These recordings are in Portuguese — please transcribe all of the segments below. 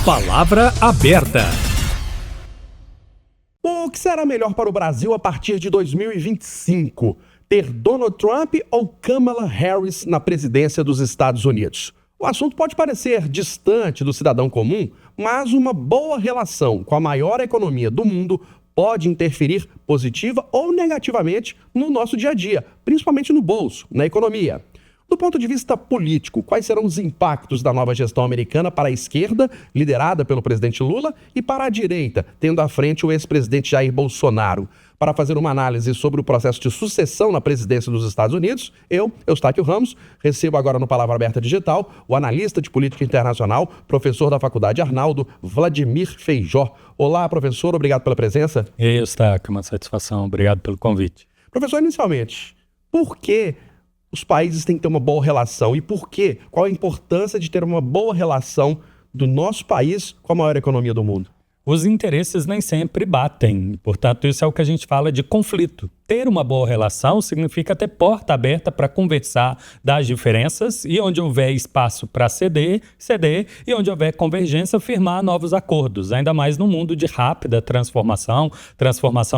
Palavra aberta. O que será melhor para o Brasil a partir de 2025? Ter Donald Trump ou Kamala Harris na presidência dos Estados Unidos? O assunto pode parecer distante do cidadão comum, mas uma boa relação com a maior economia do mundo pode interferir positiva ou negativamente no nosso dia a dia, principalmente no bolso, na economia. Do ponto de vista político, quais serão os impactos da nova gestão americana para a esquerda, liderada pelo presidente Lula, e para a direita, tendo à frente o ex-presidente Jair Bolsonaro? Para fazer uma análise sobre o processo de sucessão na presidência dos Estados Unidos, eu, Eustáquio Ramos, recebo agora no Palavra Aberta Digital o analista de política internacional, professor da Faculdade Arnaldo, Vladimir Feijó. Olá, professor, obrigado pela presença. Ei, Eustáquio, uma satisfação, obrigado pelo convite. Professor, inicialmente, por que os países têm que ter uma boa relação e por quê? Qual a importância de ter uma boa relação do nosso país com a maior economia do mundo? Os interesses nem sempre batem, portanto isso é o que a gente fala de conflito. Ter uma boa relação significa ter porta aberta para conversar das diferenças e onde houver espaço para ceder, e onde houver convergência, firmar novos acordos. Ainda mais no mundo de rápida transformação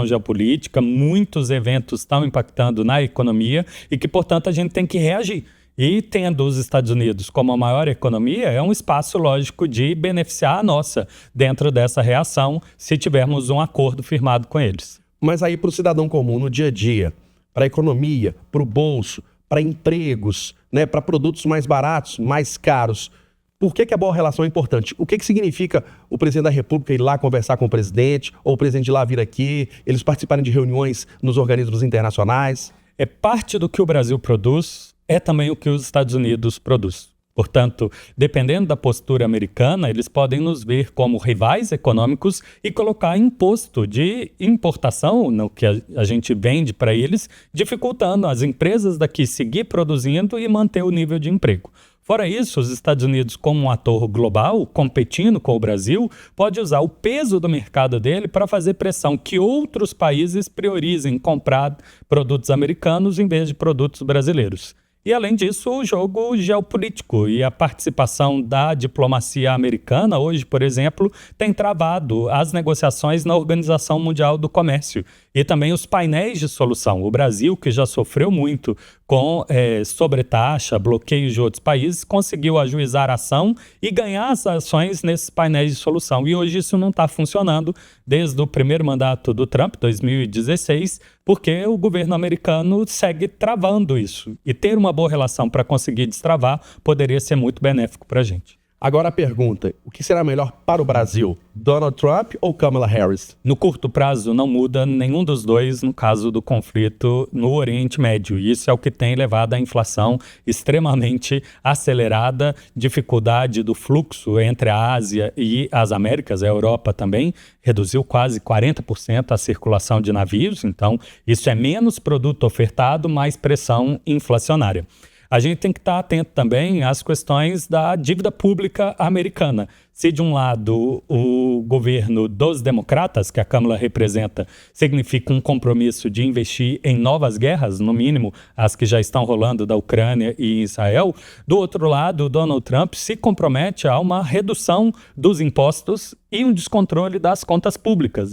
geopolítica, muitos eventos estão impactando na economia e que, portanto, a gente tem que reagir. E tendo os Estados Unidos como a maior economia, é um espaço lógico de beneficiar a nossa dentro dessa reação, se tivermos um acordo firmado com eles. Mas aí para o cidadão comum, no dia a dia, para a economia, para o bolso, para empregos, né, para produtos mais baratos, mais caros, por que a boa relação é importante? O que significa o presidente da República ir lá conversar com o presidente, ou o presidente ir lá vir aqui, eles participarem de reuniões nos organismos internacionais? É parte do que o Brasil produz, é também o que os Estados Unidos produz. Portanto, dependendo da postura americana, eles podem nos ver como rivais econômicos e colocar imposto de importação no que a gente vende para eles, dificultando as empresas daqui seguir produzindo e manter o nível de emprego. Fora isso, os Estados Unidos, como um ator global, competindo com o Brasil, pode usar o peso do mercado dele para fazer pressão que outros países priorizem comprar produtos americanos em vez de produtos brasileiros. E, além disso, o jogo geopolítico e a participação da diplomacia americana hoje, por exemplo, tem travado as negociações na Organização Mundial do Comércio e também os painéis de solução. O Brasil, que já sofreu muito com sobretaxa, bloqueios de outros países, conseguiu ajuizar a ação e ganhar as ações nesses painéis de solução. E hoje isso não está funcionando desde o primeiro mandato do Trump, 2016, porque o governo americano segue travando isso. E ter uma boa relação para conseguir destravar poderia ser muito benéfico para a gente. Agora a pergunta, o que será melhor para o Brasil? Donald Trump ou Kamala Harris? No curto prazo não muda nenhum dos dois no caso do conflito no Oriente Médio. E isso é o que tem levado à inflação extremamente acelerada, dificuldade do fluxo entre a Ásia e as Américas, a Europa também, reduziu quase 40% a circulação de navios. Então isso é menos produto ofertado, mais pressão inflacionária. A gente tem que estar atento também às questões da dívida pública americana. Se de um lado o governo dos democratas, que a Câmara representa, significa um compromisso de investir em novas guerras, no mínimo as que já estão rolando da Ucrânia e Israel, do outro lado o Donald Trump se compromete a uma redução dos impostos e um descontrole das contas públicas,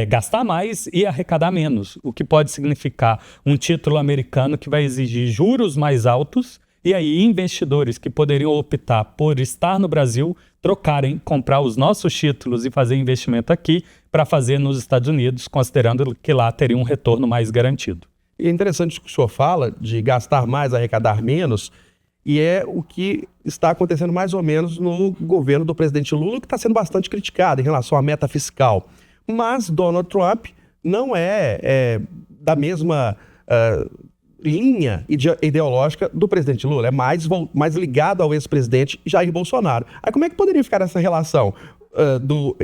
gastar mais e arrecadar menos, o que pode significar um título americano que vai exigir juros mais altos e aí investidores que poderiam optar por estar no Brasil comprar os nossos títulos e fazer investimento aqui para fazer nos Estados Unidos, considerando que lá teria um retorno mais garantido. E é interessante o que o senhor fala de gastar mais, arrecadar menos, e é o que está acontecendo mais ou menos no governo do presidente Lula, que está sendo bastante criticado em relação à meta fiscal. Mas Donald Trump não é da mesma linha ideológica do presidente Lula, é mais ligado ao ex-presidente Jair Bolsonaro. Aí como é que poderia ficar essa relação do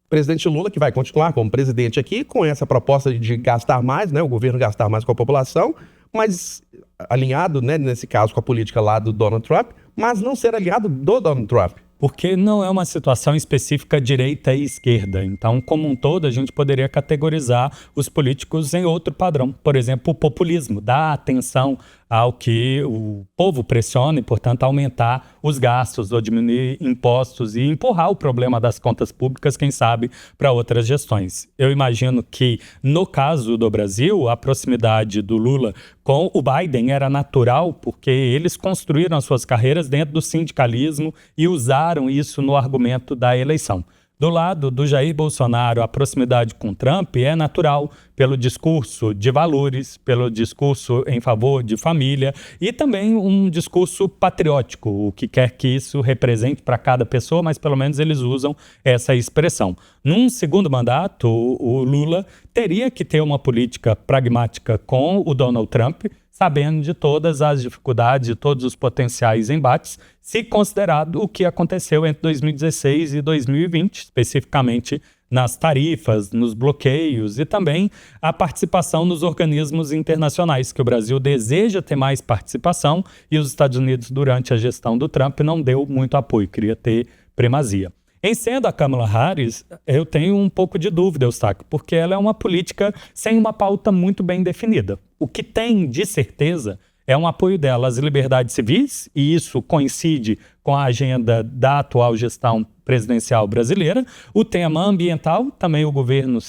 presidente Lula, que vai continuar como presidente aqui, com essa proposta de gastar mais, né, o governo gastar mais com a população, mas alinhado, né, nesse caso, com a política lá do Donald Trump, mas não ser aliado do Donald Trump? Porque não é uma situação específica direita e esquerda. Então, como um todo, a gente poderia categorizar os políticos em outro padrão. Por exemplo, o populismo, dar atenção ao que o povo pressiona e, portanto, aumentar os gastos ou diminuir impostos e empurrar o problema das contas públicas, quem sabe, para outras gestões. Eu imagino que, no caso do Brasil, a proximidade do Lula com o Biden era natural, porque eles construíram as suas carreiras dentro do sindicalismo e usaram isso no argumento da eleição. Do lado do Jair Bolsonaro, a proximidade com Trump é natural pelo discurso de valores, pelo discurso em favor de família e também um discurso patriótico, o que quer que isso represente para cada pessoa, mas pelo menos eles usam essa expressão. Num segundo mandato, o Lula teria que ter uma política pragmática com o Donald Trump, sabendo de todas as dificuldades, de todos os potenciais embates, se considerado o que aconteceu entre 2016 e 2020, especificamente nas tarifas, nos bloqueios e também a participação nos organismos internacionais, que o Brasil deseja ter mais participação e os Estados Unidos, durante a gestão do Trump, não deu muito apoio, queria ter primazia. Em sendo a Kamala Harris, eu tenho um pouco de dúvida, Eustáquio, porque ela é uma política sem uma pauta muito bem definida. O que tem de certeza é um apoio dela às liberdades civis, e isso coincide com a agenda da atual gestão presidencial brasileira. O tema ambiental, também o governo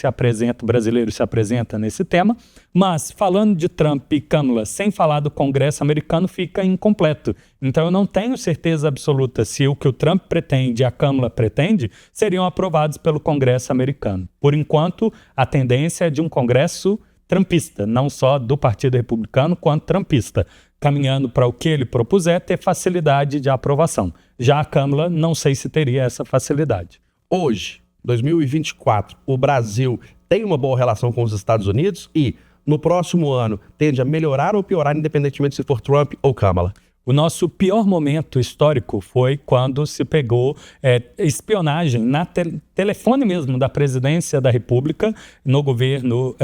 brasileiro se apresenta nesse tema, mas falando de Trump e Kamala sem falar do Congresso americano fica incompleto. Então eu não tenho certeza absoluta se o que o Trump pretende e a Kamala pretende seriam aprovados pelo Congresso americano. Por enquanto, a tendência é de um Congresso trumpista, não só do Partido Republicano, quanto trumpista, caminhando para o que ele propuser ter facilidade de aprovação. Já a Kamala, não sei se teria essa facilidade. Hoje, 2024, o Brasil tem uma boa relação com os Estados Unidos e, no próximo ano, tende a melhorar ou piorar, independentemente se for Trump ou Kamala? O nosso pior momento histórico foi quando se pegou espionagem na telefone mesmo da presidência da República, no governo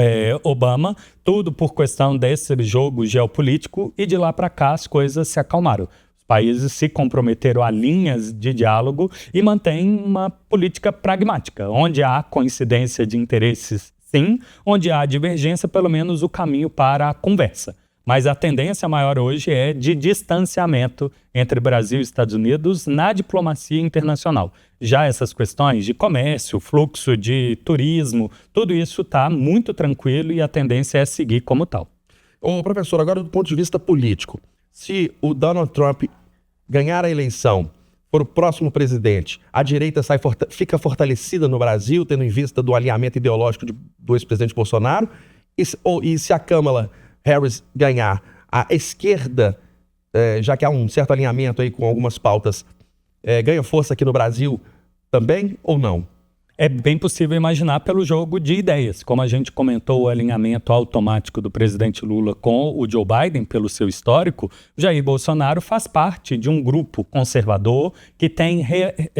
Obama, tudo por questão desse jogo geopolítico, e de lá para cá as coisas se acalmaram. Os países se comprometeram a linhas de diálogo e mantêm uma política pragmática, onde há coincidência de interesses, sim, onde há divergência, pelo menos o caminho para a conversa. Mas a tendência maior hoje é de distanciamento entre Brasil e Estados Unidos na diplomacia internacional. Já essas questões de comércio, fluxo de turismo, tudo isso está muito tranquilo e a tendência é seguir como tal. Ô, professor, agora do ponto de vista político, se o Donald Trump ganhar a eleição, for o próximo presidente, a direita fica fortalecida no Brasil, tendo em vista do alinhamento ideológico do ex-presidente Bolsonaro, e se a Kamala Harris ganhar, a esquerda, já que há um certo alinhamento aí com algumas pautas, ganha força aqui no Brasil também ou não? É bem possível imaginar pelo jogo de ideias. Como a gente comentou, o alinhamento automático do presidente Lula com o Joe Biden, pelo seu histórico, Jair Bolsonaro faz parte de um grupo conservador que tem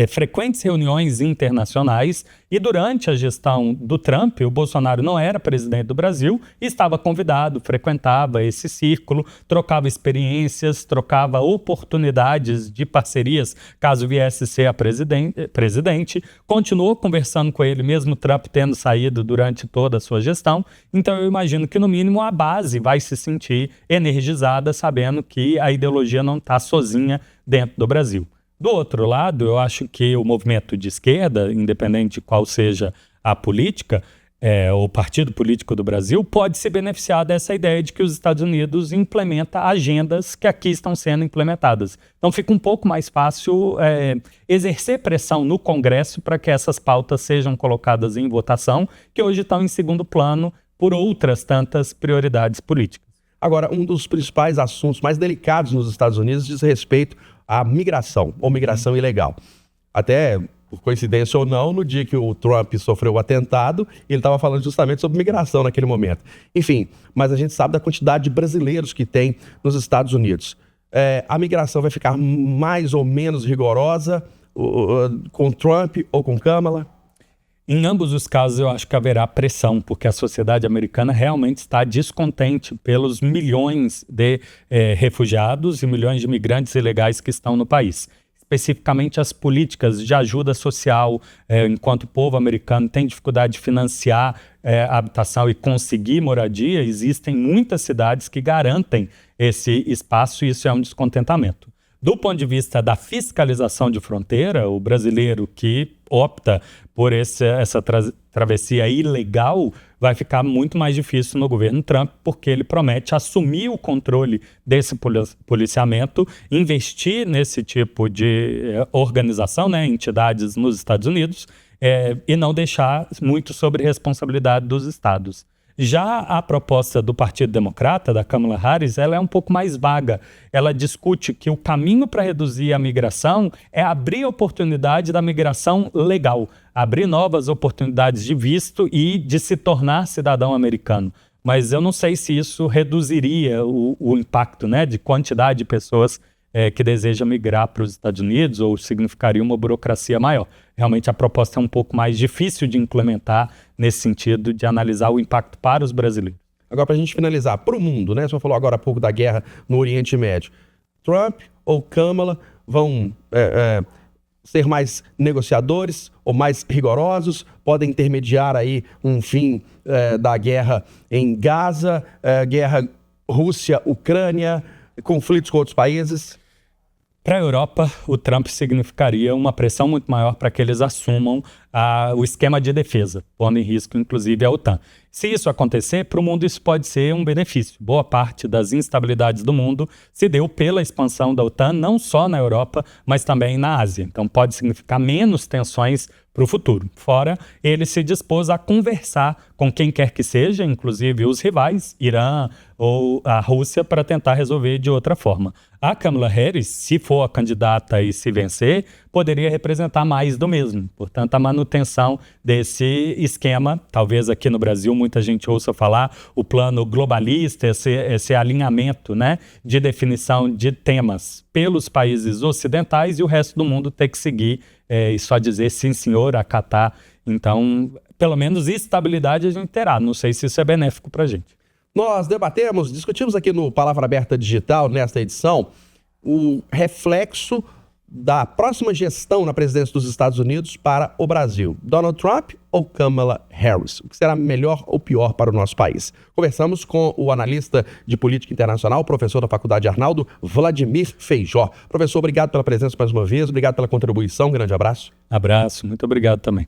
frequentes reuniões internacionais, e durante a gestão do Trump, o Bolsonaro não era presidente do Brasil e estava convidado, frequentava esse círculo, trocava experiências, trocava oportunidades de parcerias caso viesse ser a presidente, continuou conversando com ele, mesmo Trump tendo saído durante toda a sua gestão. Então eu imagino que no mínimo a base vai se sentir energizada, sabendo que a ideologia não está sozinha dentro do Brasil. Do outro lado, eu acho que o movimento de esquerda, independente de qual seja a política, o partido político do Brasil, pode se beneficiar dessa ideia de que os Estados Unidos implementam agendas que aqui estão sendo implementadas. Então fica um pouco mais fácil exercer pressão no Congresso para que essas pautas sejam colocadas em votação, que hoje estão em segundo plano por outras tantas prioridades políticas. Agora, um dos principais assuntos mais delicados nos Estados Unidos diz respeito à migração, ou migração ilegal. Até, por coincidência ou não, no dia que o Trump sofreu o atentado, ele estava falando justamente sobre migração naquele momento. Enfim, mas a gente sabe da quantidade de brasileiros que tem nos Estados Unidos. A migração vai ficar mais ou menos rigorosa com Trump ou com Kamala? Em ambos os casos, eu acho que haverá pressão, porque a sociedade americana realmente está descontente pelos milhões de refugiados e milhões de imigrantes ilegais que estão no país. especificamente as políticas de ajuda social, enquanto o povo americano tem dificuldade de financiar a habitação e conseguir moradia, existem muitas cidades que garantem esse espaço e isso é um descontentamento. Do ponto de vista da fiscalização de fronteira, o brasileiro que opta por essa travessia ilegal vai ficar muito mais difícil no governo Trump, porque ele promete assumir o controle desse policiamento, investir nesse tipo de organização, né, entidades nos Estados Unidos, e não deixar muito sobre responsabilidade dos estados. Já a proposta do Partido Democrata, da Kamala Harris, ela é um pouco mais vaga. Ela discute que o caminho para reduzir a migração é abrir a oportunidade da migração legal, abrir novas oportunidades de visto e de se tornar cidadão americano. Mas eu não sei se isso reduziria o impacto, né, de quantidade de pessoas que desejam migrar para os Estados Unidos ou significaria uma burocracia maior. Realmente a proposta é um pouco mais difícil de implementar nesse sentido de analisar o impacto para os brasileiros. Agora, para a gente finalizar, para o mundo, né? O senhor falou agora há pouco da guerra no Oriente Médio. Trump ou Kamala vão ser mais negociadores ou mais rigorosos? Podem intermediar aí um fim da guerra em Gaza, guerra Rússia-Ucrânia, conflitos com outros países? Para a Europa, o Trump significaria uma pressão muito maior para que eles assumam o esquema de defesa, pondo em risco, inclusive, a OTAN. Se isso acontecer, para o mundo isso pode ser um benefício. Boa parte das instabilidades do mundo se deu pela expansão da OTAN, não só na Europa, mas também na Ásia. Então pode significar menos tensões para o futuro. Fora, ele se dispôs a conversar com quem quer que seja, inclusive os rivais, Irã ou a Rússia, para tentar resolver de outra forma. A Kamala Harris, se for a candidata e se vencer, poderia representar mais do mesmo. Portanto, a manutenção desse esquema, talvez aqui no Brasil muita gente ouça falar, o plano globalista, esse alinhamento, né, de definição de temas pelos países ocidentais e o resto do mundo ter que seguir e só dizer sim senhor, acatar. Então, pelo menos estabilidade a gente terá. Não sei se isso é benéfico para a gente. Nós discutimos aqui no Palavra Aberta Digital, nesta edição, o reflexo da próxima gestão na presidência dos Estados Unidos para o Brasil. Donald Trump ou Kamala Harris? O que será melhor ou pior para o nosso país? Conversamos com o analista de política internacional, professor da Faculdade Arnaldo, Vladimir Feijó. Professor, obrigado pela presença mais uma vez, obrigado pela contribuição, grande abraço. Abraço, muito obrigado também.